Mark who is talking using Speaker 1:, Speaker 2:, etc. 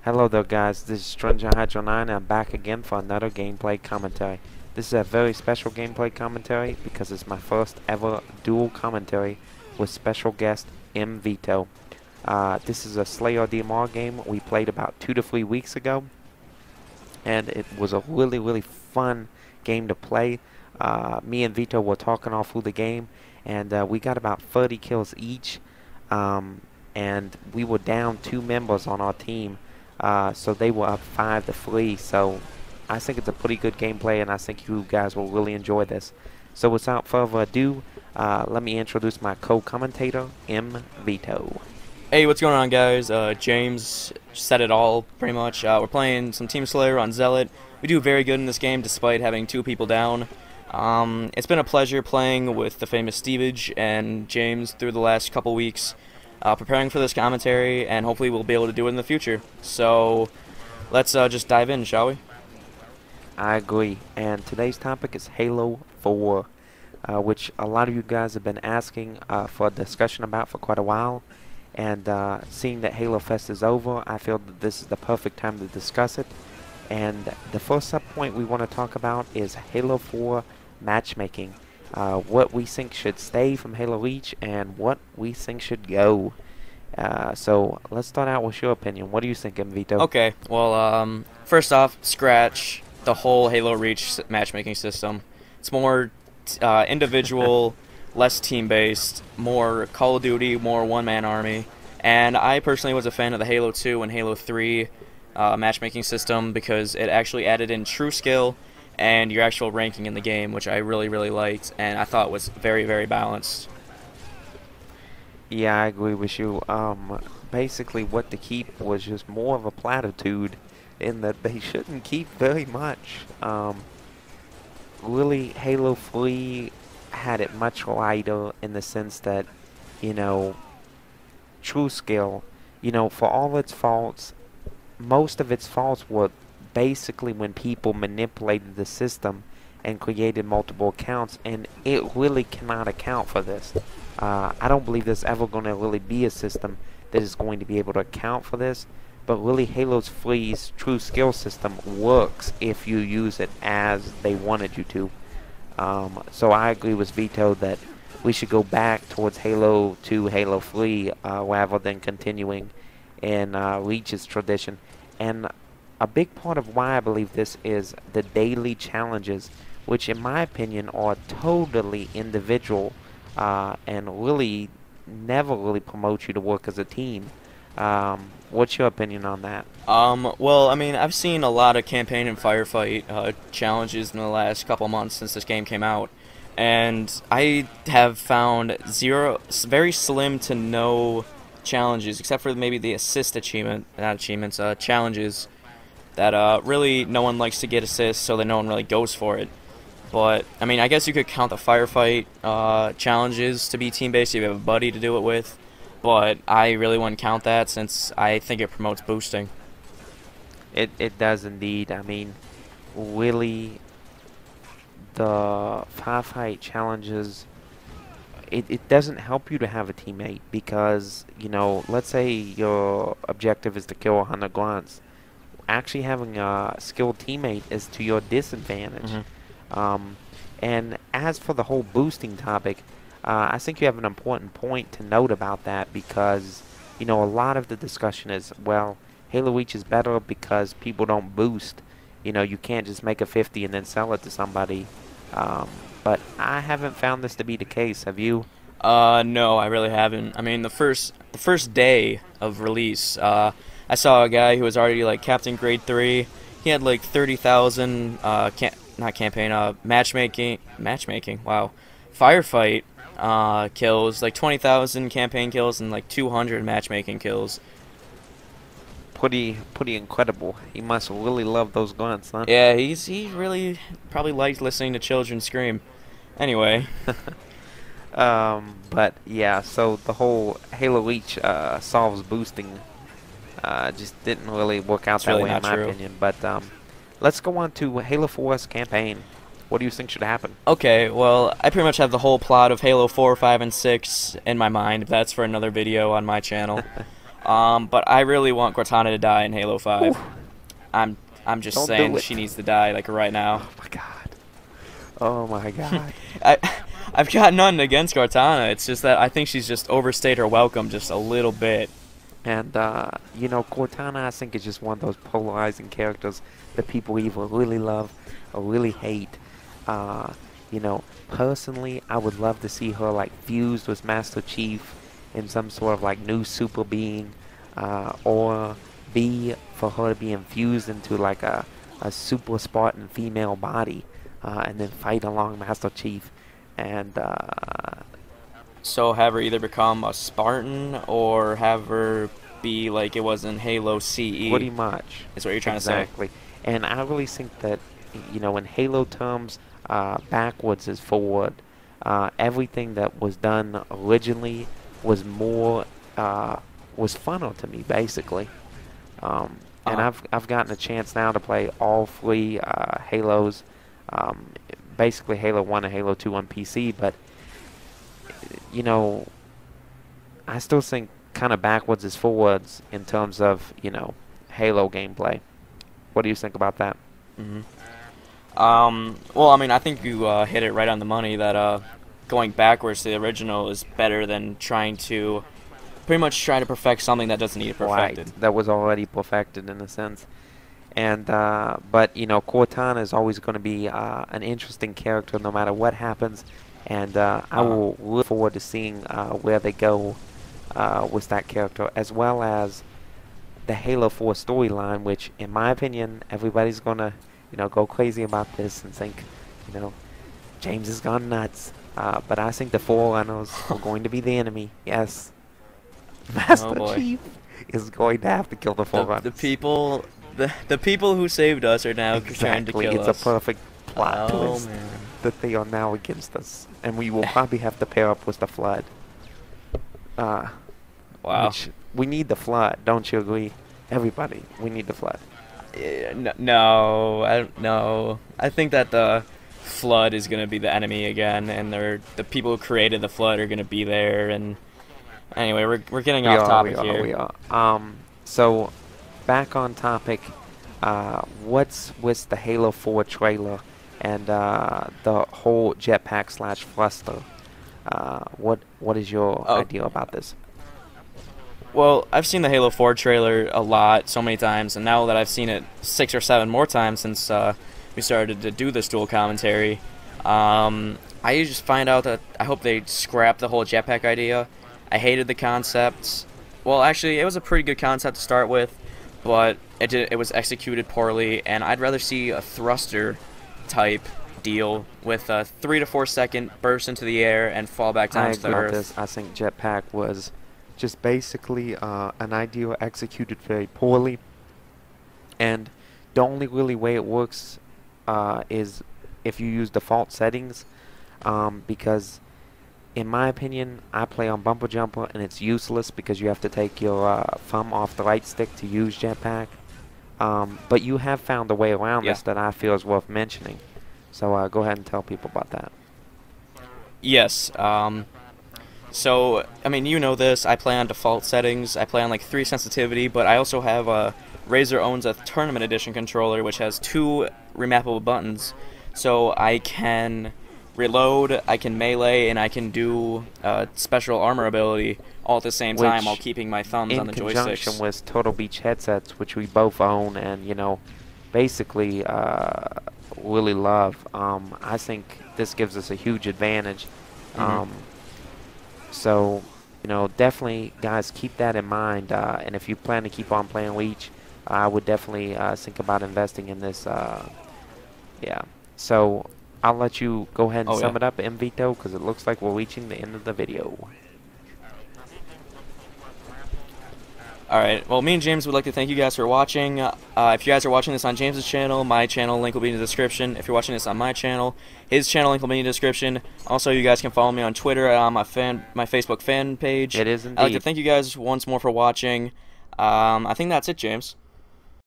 Speaker 1: Hello there guys, this is Stranger Hydro 9 and I'm back again for another gameplay commentary. This is a very special gameplay commentary because it's my first ever dual commentary with special guest Vito. This is a Slayer DMR game we played about 2 to 3 weeks ago, and it was a really fun game to play. Me and Vito were talking all through the game, and we got about 30 kills each, and we were down 2 members on our team. So they were up 5 to 3. So I think it's a pretty good gameplay, and I think you guys will really enjoy this. So without further ado, let me introduce my co-commentator, Vito.
Speaker 2: Hey, what's going on, guys? James said it all, pretty much. We're playing some Team Slayer on Zealot. We do very good in this game, despite having 2 people down. It's been a pleasure playing with the famous Stevage and James through the last couple weeks. Preparing for this commentary, and hopefully we'll be able to do it in the future. So let's just dive in, shall we?
Speaker 1: I agree, and today's topic is Halo 4, which a lot of you guys have been asking for a discussion about for quite a while, and seeing that Halo Fest is over, I feel that this is the perfect time to discuss it. And the first sub-point we want to talk about is Halo 4 matchmaking. What we think should stay from Halo Reach and what we think should go. So let's start out with your opinion. What do you think, Vito?
Speaker 2: Okay, well, first off, scratch the whole Halo Reach matchmaking system. It's more individual, less team-based, more Call of Duty, more one-man army. And I personally was a fan of the Halo 2 and Halo 3 matchmaking system because it actually added in true skill and your actual ranking in the game, which I really liked, and I thought was very balanced.
Speaker 1: Yeah, I agree with you. Basically what to keep was just more of a platitude in that they shouldn't keep very much. Really, Halo 3 had it much lighter in the sense that, you know, true skill, you know, for all its faults, most of its faults were basically when people manipulated the system and created multiple accounts, and it really cannot account for this. I don't believe there's ever going to really be a system that is going to be able to account for this, but really Halo 3's true skill system works if you use it as they wanted you to. So I agree with Vito that we should go back towards Halo 2, Halo 3 rather than continuing in Reach's tradition. And a big part of why I believe this is the daily challenges, which in my opinion are totally individual and really never really promote you to work as a team. What's your opinion on that?
Speaker 2: Well, I mean, I've seen a lot of campaign and firefight challenges in the last couple months since this game came out, and I have found very slim to no challenges, except for maybe the assist achievement, not achievements, challenges, that really no one likes to get assists, so that no one really goes for it. But, I mean, I guess you could count the firefight challenges to be team-based if you have a buddy to do it with, but I really wouldn't count that since I think it promotes boosting.
Speaker 1: It does indeed. I mean, really, the firefight challenges, it doesn't help you to have a teammate because, you know, let's say your objective is to kill 100 grunts. Actually having a skilled teammate is to your disadvantage. And as for the whole boosting topic, I think you have an important point to note about that because, you know, a lot of the discussion is, well, Halo Reach is better because people don't boost. You know, you can't just make a 50 and then sell it to somebody. But I haven't found this to be the case. Have you?
Speaker 2: No, I really haven't. I mean, the first day of release, I saw a guy who was already like Captain Grade 3. He had like 30,000 matchmaking. Wow, firefight kills, like 20,000 campaign kills and like 200 matchmaking kills.
Speaker 1: Pretty incredible. He must really love those guns, huh?
Speaker 2: Yeah, he really probably liked listening to children scream. Anyway.
Speaker 1: But yeah, so the whole Halo Reach solves boosting just didn't really work out that way in my opinion. But let's go on to Halo 4's campaign. What do you think should happen?
Speaker 2: Okay, well, I pretty much have the whole plot of Halo 4, 5, and 6 in my mind. That's for another video on my channel. But I really want Cortana to die in Halo 5.
Speaker 1: Ooh,
Speaker 2: I'm just
Speaker 1: don't
Speaker 2: saying
Speaker 1: do it.
Speaker 2: she needs to die like right now.
Speaker 1: Oh my god. Oh my god.
Speaker 2: I I've got nothing against Cortana. It's just that I think she's just overstayed her welcome just a little bit.
Speaker 1: And, you know, Cortana, I think, is just one of those polarizing characters that people either really love or really hate. You know, personally, I would love to see her, like, fused with Master Chief in some sort of, like, new super being. Or B, for her to be infused into, like, a super Spartan female body. And then fight along Master Chief. And,
Speaker 2: So have her either become a Spartan or have her be like it was in Halo CE.
Speaker 1: pretty much.
Speaker 2: Is what you're trying
Speaker 1: Exactly. And I really think that, you know, in Halo terms, backwards is forward. Everything that was done originally was more, was funner to me, basically. And I've gotten a chance now to play all three Halos, basically Halo 1 and Halo 2 on PC, but you know, I still think kind of backwards is forwards in terms of, you know, Halo gameplay. What do you think about that?
Speaker 2: to say. Well, I mean, I think you hit it right on the money that going backwards to the original is better than trying to pretty much try to perfect something that doesn't need it perfected.
Speaker 1: Right, that was already perfected in a sense. And but you know, Cortana is always going to be an interesting character no matter what happens. And I will look forward to seeing where they go with that character, as well as the Halo 4 storyline, which, in my opinion, everybody's gonna, you know, go crazy about this and think, you know, James has gone nuts. But I think the Forerunners are going to be the enemy. Yes, Master Chief is going to have to kill the Forerunners.
Speaker 2: The people who saved us are now trying to
Speaker 1: Exactly,
Speaker 2: kill us.
Speaker 1: it's a perfect plot twist
Speaker 2: Man.
Speaker 1: that they are now against us, and we will probably have to pair up with the Flood.
Speaker 2: Wow.
Speaker 1: Which we need the Flood, don't you agree? Everybody, we need the Flood.
Speaker 2: No, I don't know. I think that the Flood is gonna be the enemy again, and the people who created the Flood are gonna be there. And anyway, we're getting off topic here.
Speaker 1: We are. So back on topic. What's with the Halo 4 trailer and the whole Jetpack / Thruster? What is your idea about this?
Speaker 2: Well, I've seen the Halo 4 trailer a lot, so many times, and now that I've seen it 6 or 7 more times since we started to do this dual commentary, I just find out that I hope they scrap the whole jetpack idea. I hated the concept. Well, actually, it was a pretty good concept to start with, but it was executed poorly, and I'd rather see a thruster type deal with a 3 to 4 second burst into the air and fall back down to the earth.
Speaker 1: I think Jetpack was just basically an idea executed very poorly, and the only really way it works is if you use default settings, because in my opinion I play on bumper jumper and it's useless because you have to take your thumb off the right stick to use Jetpack, but you have found a way around this that I feel is worth mentioning, so go ahead and tell people about that.
Speaker 2: Yes, so, I mean, you know this, I play on default settings, I play on like 3 sensitivity, but I also have Razer owns a Tournament Edition controller which has 2 remappable buttons, so I can reload, I can melee, and I can do special armor ability all at the same time while keeping my thumbs on the joysticks. In conjunction
Speaker 1: with Turtle Beach headsets, which we both own and, you know, basically really love, I think this gives us a huge advantage. So, you know, definitely, guys, keep that in mind. And if you plan to keep on playing Leech, I would definitely think about investing in this. Yeah. So, I'll let you go ahead and sum it up, Vito, because it looks like we're reaching the end of the video.
Speaker 2: Alright, well, me and James would like to thank you guys for watching. If you guys are watching this on James's channel, my channel link will be in the description. If you're watching this on my channel, his channel link will be in the description. Also, you guys can follow me on Twitter on my Facebook fan page.
Speaker 1: It is indeed.
Speaker 2: I'd like to thank you guys once more for watching. I think that's it, James.